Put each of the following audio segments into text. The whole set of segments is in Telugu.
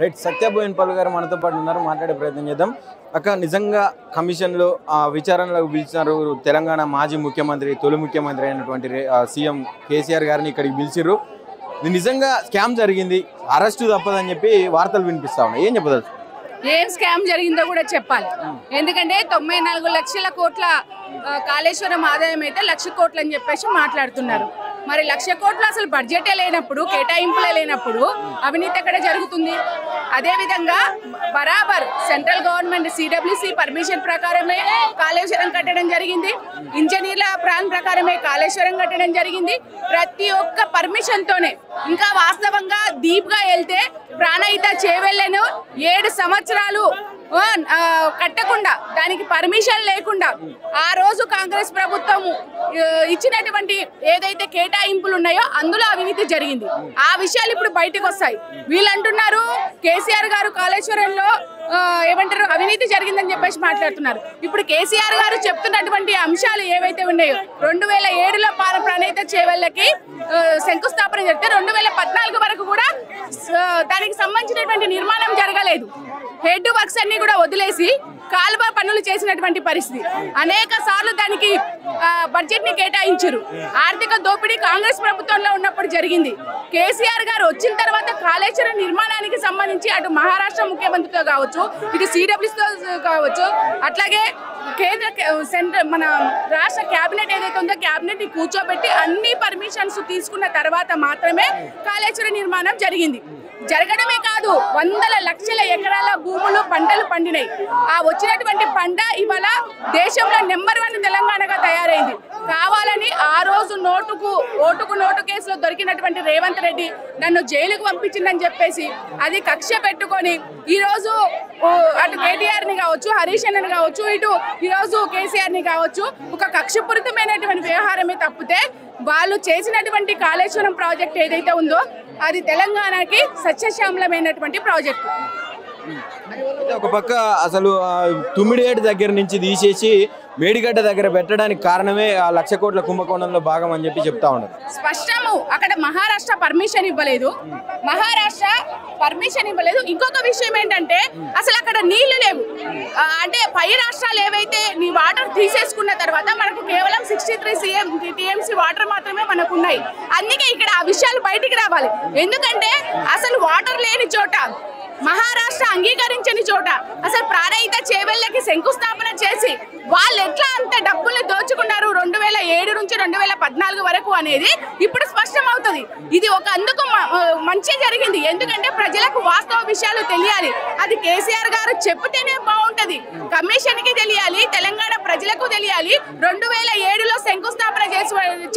రైట్ సత్యబోయినపల్లి గారు మనతో పాటు ఉన్నారు, మాట్లాడే ప్రయత్నం చేద్దాం. అక్క, నిజంగా కమిషన్లో విచారణలో పిలిచినారు. తెలంగాణ మాజీ ముఖ్యమంత్రి, తొలి ముఖ్యమంత్రి అయినటువంటి సీఎం కేసీఆర్ గారిని ఇక్కడికి పిలిచిర్రు. ఇది నిజంగా స్కామ్ జరిగింది, అరెస్టు తప్పదని చెప్పి వార్తలు వినిపిస్తా ఉన్నాయి. ఏం చెప్పదు? ఏం స్కామ్ జరిగిందో కూడా చెప్పాలి. ఎందుకంటే 94 లక్షల కోట్ల కాళేశ్వరం ఆదాయం అయితే 1,00,000 కోట్లు అని చెప్పేసి మాట్లాడుతున్నారు. మరి 1,00,000 కోట్లు అసలు బడ్జెటే లేనప్పుడు, కేటాయింపులే లేనప్పుడు అవినీతి ఎక్కడ జరుగుతుంది? అదేవిధంగా బరాబర్ సెంట్రల్ గవర్నమెంట్ CWC పర్మిషన్ ప్రకారమే కాళేశ్వరం కట్టడం జరిగింది. ఇంజనీర్ల ప్లాన్ ప్రకారమే కాళేశ్వరం కట్టడం జరిగింది. ప్రతి ఒక్క పర్మిషన్ తోనే. ఇంకా వాస్తవంగా డీప్ గా వెళ్తే ప్రాణహిత చేవెళ్లను 7 సంవత్సరాలు కట్టకుండా, దానికి పర్మిషన్ లేకుండా ఆ రోజు కాంగ్రెస్ ప్రభుత్వం ఇచ్చినటువంటి ఏదైతే కేటాయింపులు ఉన్నాయో అందులో అవినీతి జరిగింది. ఆ విషయాలు ఇప్పుడు బయటకు వస్తాయి. వీళ్ళు అంటున్నారు కేసీఆర్ గారు కాళేశ్వరంలో ఏమంటారు అవినీతి జరిగిందని చెప్పేసి మాట్లాడుతున్నారు. ఇప్పుడు కేసీఆర్ గారు చెప్తున్నటువంటి అంశాలు ఏవైతే ఉన్నాయో 2007లో ప్రణీత చేవెళ్ళకి శంకుస్థాపన జరిగితే 2014 వరకు కూడా దానికి సంబంధించినటువంటి నిర్మాణం జరగలేదు. హెడ్ వర్క్స్ అన్ని కూడా వదిలేసి కాలువ పనులు చేసినటువంటి పరిస్థితి. అనేక సార్లు దానికి బడ్జెట్ ని కేటాయించారు. ఆర్థిక దోపిడీ కాంగ్రెస్ ప్రభుత్వంలో ఉన్నప్పుడు జరిగింది. కేసీఆర్ గారు వచ్చిన తర్వాత కాళేశ్వరం నిర్మాణానికి సంబంధించి అటు మహారాష్ట్ర ముఖ్యమంత్రితో కావచ్చు, ఇటు CWCతో కావచ్చు, అట్లాగే కేంద్ర మన రాష్ట్ర క్యాబినెట్ ఏదైతే ఉందో క్యాబినెట్ ని కూర్చోబెట్టి అన్ని పర్మిషన్స్ తీసుకున్న తర్వాత మాత్రమే కాళేశ్వరం నిర్మాణం జరిగింది. జరగడమే కాదు, వందల లక్షల ఎకరాల భూములు పంటలు పండినాయి. ఆ వచ్చినటువంటి పంట ఇవాళ దేశంలో నెంబర్ 1 తెలంగాణగా తయారైంది. కావాలని ఆ రోజు ఓటుకు నోటు కేసులో దొరికినటువంటి రేవంత్ రెడ్డి నన్ను జైలుకు పంపించిందని చెప్పేసి అది కక్ష పెట్టుకొని ఈరోజు అటు కేటీఆర్ ని కావచ్చు, హరీష్ అన్నని కావచ్చు, ఇటు ఈరోజు కేసీఆర్ ని కావచ్చు ఒక కక్షపూరితమైనటువంటి వ్యవహారమే తప్పితే వాళ్ళు చేసినటువంటి కాళేశ్వరం ప్రాజెక్ట్ ఏదైతే ఉందో అది తెలంగాణకి సస్యశ్యామలమైనటువంటి ప్రాజెక్టు. ఒక పక్క అసలు తుమ్మిడిగడ్డ దగ్గర నుంచి తీసేసి మేడిగడ్డ దగ్గర పెట్టడానికి కారణమే ఆ 1,00,000 కోట్ల కుంభకోణంలో భాగం అని చెప్పి చెప్తా ఉన్నారు. స్పష్టము, అక్కడ మహారాష్ట్ర పర్మిషన్ ఇవ్వలేదు. ఇంకొక విషయం ఏంటంటే అసలు అక్కడ నీళ్లు లేవు. అంటే పై రాష్ట్రాలు ఏవైతే నీ వాటర్ తీసేసుకున్న తర్వాత మనకు కేవలం 63 TMC వాటర్ మాత్రమే మనకు ఉన్నాయి. అందుకే ఇక్కడ ఆ విషయాలు బయటికి రావాలి. ఎందుకంటే అసలు వాటర్ లేని చోట, మహారాష్ట్ర అంగీకరించని చోట అసలు ప్రాణహిత చేవెళ్ళకి శంకుస్థాపన చేసి వాళ్ళు ఎట్లా అంత డబ్బుల్ని దోచుకున్నారు 2007 నుంచి 2014 వరకు అనేది ఇప్పుడు స్పష్టమవుతుంది. ఇది ఒక అందుకు మంచి జరిగింది. ఎందుకంటే ప్రజలకు వాస్తవ విషయాలు తెలియాలి. అది కేసీఆర్ గారు చెప్తేనే బాగుంటది. కమిషన్ కి తెలియాలి, తెలంగాణ ప్రజలకు తెలియాలి. 2007లో శంకుస్థాపన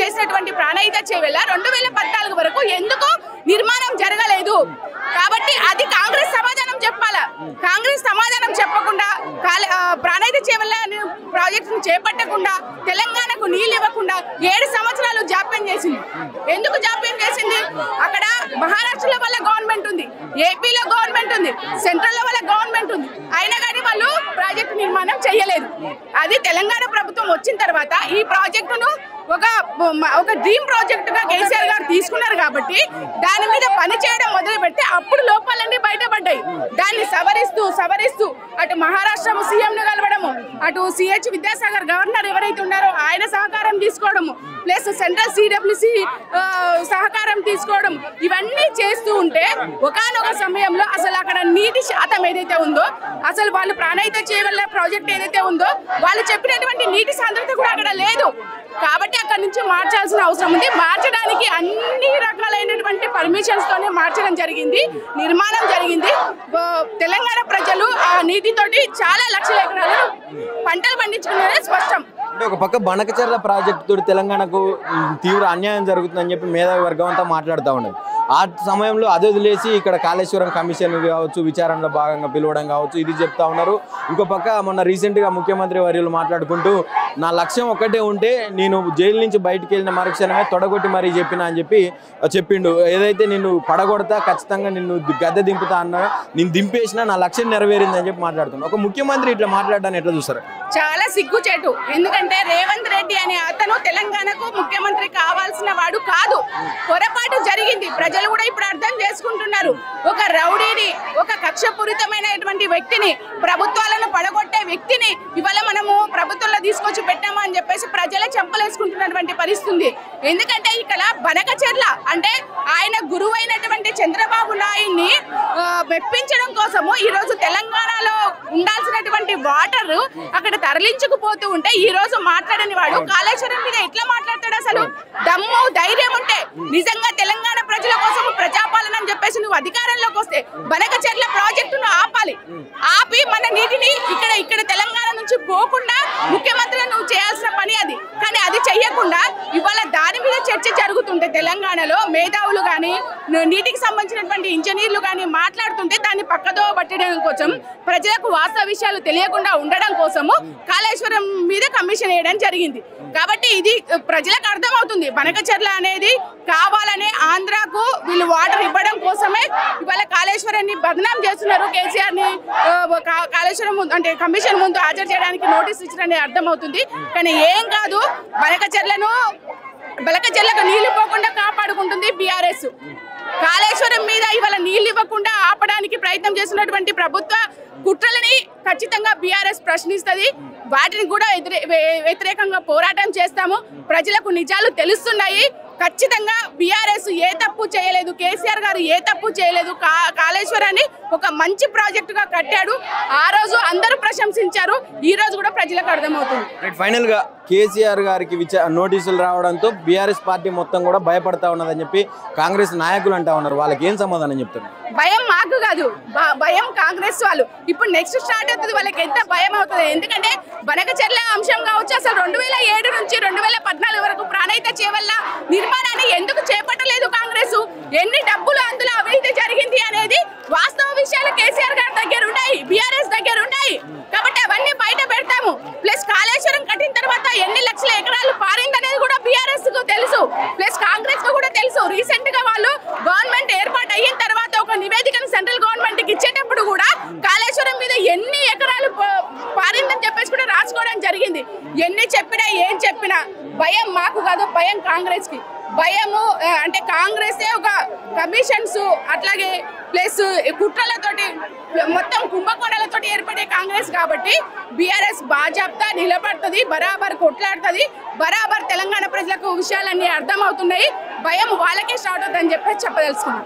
చేసినటువంటి ప్రాణహిత చేవెళ్ళ 2014 వరకు ఎందుకు నిర్మాణం జరగలేదు? కాబట్టి అది కాంగ్రెస్ సమాధానం చెప్పాలా. కాంగ్రెస్ సమాధానం చెప్పకుండా ప్రాణహిత చేవెళ్ళ ప్రాజెక్టును చేపట్టకుండా తెలంగాణకు నీళ్ళు ఇవ్వకుండా 7 సంవత్సరాలు జాప్యం చేసింది. ఎందుకు జాప్యం చేసింది? అక్కడ మహారాష్ట్రలో వాళ్ళ గవర్నమెంట్ ఉంది, ఏపీలో గవర్నమెంట్ ఉంది, సెంట్రల్ లో వాళ్ళ గవర్నమెంట్ ఉంది. అయినా కానీ వాళ్ళు ప్రాజెక్టు నిర్మాణం చేయలేదు. అది తెలంగాణ ప్రభుత్వం వచ్చిన తర్వాత ఈ ప్రాజెక్టును ఒక డ్రీమ్ ప్రాజెక్ట్ గా కేసీఆర్ గారు తీసుకున్నారు. కాబట్టి దాని మీద పని చేయడం మొదలు పెడితే అప్పుడు లోపాలన్నీ బయటపడ్డాయి. దాన్ని సవరిస్తూ అటు మహారాష్ట్ర సీఎం ను కలవడము, అటు CH విద్యాసాగర్ గవర్నర్ ఎవరైతే ఉన్నారో ఆయన సహకారం తీసుకోవడము, ప్లస్ సెంట్రల్ CWC సహకారం తీసుకోవడం, ఇవన్నీ చేస్తూ ఉంటే ఒకానొక సమయంలో అసలు అక్కడ నీటి శాతం ఏదైతే ఉందో, అసలు వాళ్ళు ప్రాణహిత చేవెళ్ళ ప్రాజెక్ట్ ఏదైతే ఉందో వాళ్ళు చెప్పినటువంటి నీటి సాంద్రత కూడా అక్కడ లేదు. కాబట్టి అక్కడ నుంచి మార్చాల్సిన అవసరం ఉంది. మార్చడానికి అన్ని రకాలైనటువంటి పర్మిషన్స్ తోనే మార్చడం జరిగింది, నిర్మాణం జరిగింది. తెలంగాణ ప్రజలు ఆ నీటితోటి చాలా లక్షల ఎకరాలు పంటలు పండించుకునేది స్పష్టం. అంటే ఒక పక్క బనకచెర్ల ప్రాజెక్టు తోటి తెలంగాణకు తీవ్ర అన్యాయం జరుగుతుందని చెప్పి మేధావి వర్గం అంతా మాట్లాడుతూ ఉన్నది. ఆ సమయంలో అది వదిలేసి ఇక్కడ కాళేశ్వరం కమిషన్ కావచ్చు, విచారణలో భాగంగా పిలవడం కావచ్చు, ఇది చెప్తా ఉన్నారు. ఇంకో పక్క మొన్న రీసెంట్గా ముఖ్యమంత్రి వర్యులు మాట్లాడుకుంటూ నా లక్ష్యం ఒక్కటే ఉంటే నేను జైలు నుంచి బయటికి వెళ్ళిన మరుక్షణమే తొడగొట్టి మరీ చెప్పినా అని చెప్పిండు. ఏదైతే నిన్ను పడగొడతా, ఖచ్చితంగా నిన్ను గద్దె దింపుతా అన్నా, నేను దింపేసినా నా లక్ష్యం నెరవేరింది అని చెప్పి మాట్లాడుతున్నాను. ఒక ముఖ్యమంత్రి ఇట్లా మాట్లాడడాన్ని ఎట్లా చూస్తారు? చాలా సిగ్గుచేటు. ఎందుకంటే రేవంత్ రెడ్డి అనే అతను తెలంగాణకు ముఖ్యమంత్రి కావాల్సిన వాడు కాదు. పొరపాటు జరిగింది. ప్రజలు కూడా ఇప్పుడు అర్థం చేసుకుంటున్నారు. ఒక రౌడీని, ఒక కక్షపూరితమైనటువంటి వ్యక్తిని, ప్రభుత్వాలను పడగొట్టే వ్యక్తిని ఇవాళ మనము ప్రభుత్వంలో తీసుకొచ్చి పెట్టామని చెప్పేసి ప్రజలే చెంపలేసుకుంటున్నటువంటి పరిస్థితి. ఎందుకంటే ఇక్కడ బనకచెర్ల అంటే ఆయన గురువైనటువంటి చంద్రబాబు నాయుడిని మెప్పించడం కోసము ఈ రోజు తెలంగాణలో ఉండాల్సినటువంటి వాటర్ అక్కడ తరలించుకుపోతూ ఉంటే ఈ రోజు మాట్లాడని వాడు కాళేశ్వరం మీద ఎట్లా మాట్లాడతాడు? అసలు దమ్ము ధైర్యం ఉంటే నిజంగా తెలంగాణ ప్రజల కోసం ప్రజాపాలన అని చెప్పేసి నువ్వు అధికారంలోకి వస్తే బనకచెర్ల ప్రాజెక్టును ఆపి మన నీటిని ఇక్కడ తెలంగాణ నుంచి పోకుండా ముఖ్యమంత్రి నువ్వు చేయాల్సిన పని అది. కానీ అది చెయ్యకుండా ఇవాళ దాని మీద చర్చ జరుగుతుంటే తెలంగాణలో మేధావులు కానీ నీటికి సంబంధించినటువంటి ఇంజనీర్లు కానీ మాట్లాడుతుంటే దాన్ని పక్కదో పట్టడం కోసం, ప్రజలకు వాస్తవ విషయాలు తెలియకుండా ఉండడం కోసము కాళేశ్వరం మీద కమిషన్ వేయడం జరిగింది. కాబట్టి ఇది ప్రజలకు అర్థమవుతుంది. బనకచెర్ల అనేది కావాలనే ఆంధ్రాకు వీళ్ళు వాటర్ ఇవ్వడం కోసమే ఇవాళ కాళేశ్వరాన్ని బదనాం చేస్తున్నారు. కేసీఆర్ ని కాళేశ్వరం ముందు అంటే కమిషన్ ముందు హాజరు చేయడానికి నోటీస్ ఇచ్చినని అర్థమవుతుంది. కానీ ఏం కాదు, బనకచెర్లకు నీళ్లు పోకుండా కాపాడుకుంటుంది బీఆర్ఎస్. కాళేశ్వరం మీద ఇవాళ నీళ్లు ఇవ్వకుండా ఆపడానికి ప్రయత్నం చేసినటువంటి ప్రభుత్వ కుట్రలని ఖచ్చితంగా బీఆర్ఎస్ ప్రశ్నిస్తుంది. వాటిని కూడా వ్యతిరేకంగా పోరాటం చేస్తాము. ప్రజలకు నిజాలు తెలుస్తున్నాయి. ఖచ్చితంగా బీఆర్ఎస్ ఏ తప్పు చేయలేదు, కేసీఆర్ గారు ఏ తప్పు చేయలేదు. కాళేశ్వరాన్ని ఒక మంచి ప్రాజెక్టుగా కట్టాడు. ఆ రోజు అందరూ ప్రశంసించారు. ఈ రోజు కూడా ప్రజలకు అర్థమవుతుంది. ఫైనల్ గా కేసీఆర్ గారికి నోటీసులు రావడంతో బీఆర్ఎస్ పార్టీ మొత్తం కూడా భయపడతా ఉన్నదని చెప్పి కాంగ్రెస్ నాయకులు అంటా ఉన్నారు. వాళ్ళకి ఏం సమాధానం చెప్తారు? భయం మాకు కాదు, భయం కాంగ్రెస్ వాళ్ళు. ఇప్పుడు నెక్స్ట్ స్టార్ట్ అవుతుంది, వాళ్ళకి ఎంత భయం అవుతుంది. ఎందుకంటే బనకచెర్ల అంశం కావచ్చు, అసలు 2007 నుంచి 2014 వరకు ప్రాణహిత చేవల్ల నిర్మాణాన్ని ఎందుకు చేపట్టలేదు కాంగ్రెస్? ఎన్ని డబ్బులు అందులో అవినీతి జరిగింది అనేది వాస్తవ విషయాలు కేసీఆర్ గారి దగ్గర ఉన్నాయి, బీఆర్ఎస్ దగ్గర ఉన్నాయి. కాబట్టి అవన్నీ బయట పెడతాము. ప్లస్ కాళేశ్వరం కట్టిన తర్వాత ఎన్ని లక్షల ఎకరాలు పారిందనేది కూడా బీఆర్ఎస్ కు తెలుసు, ప్లస్ కాంగ్రెస్ కు కూడా తెలుసు. రీసెంట్ గా వాళ్ళు గవర్నమెంట్ ఏర్పాటు అయిన తర్వాత ఒక నివేదికను సెంట్రల్ గవర్నమెంట్ కి ఇచ్చేటప్పుడు కూడా కాళేశ్వరం మీద ఎన్ని ఎకరాలు పారిందని చెప్పేసి కూడా రాసుకోవడం జరిగింది. ఎన్ని చెప్పినా ఏం చెప్పినా భయం మాకు కాదు, భయం కాంగ్రెస్ కి. భయము అంటే కాంగ్రెసే ఒక కమిషన్స్ అట్లాగే ప్లస్ కుట్రలతోటి మొత్తం కుంభకోణాలతోటి ఏర్పడే కాంగ్రెస్ కాబట్టి బీఆర్ఎస్ బాజాప్తా నిలబడుతుంది, బరాబర్ కొట్లాడుతుంది. బరాబర్ తెలంగాణ ప్రజలకు విషయాలన్నీ అర్థమవుతున్నాయి. భయం వాళ్ళకే స్టార్ట్ అవుతుందని చెప్పేసి చెప్పదలుచుకున్నాం.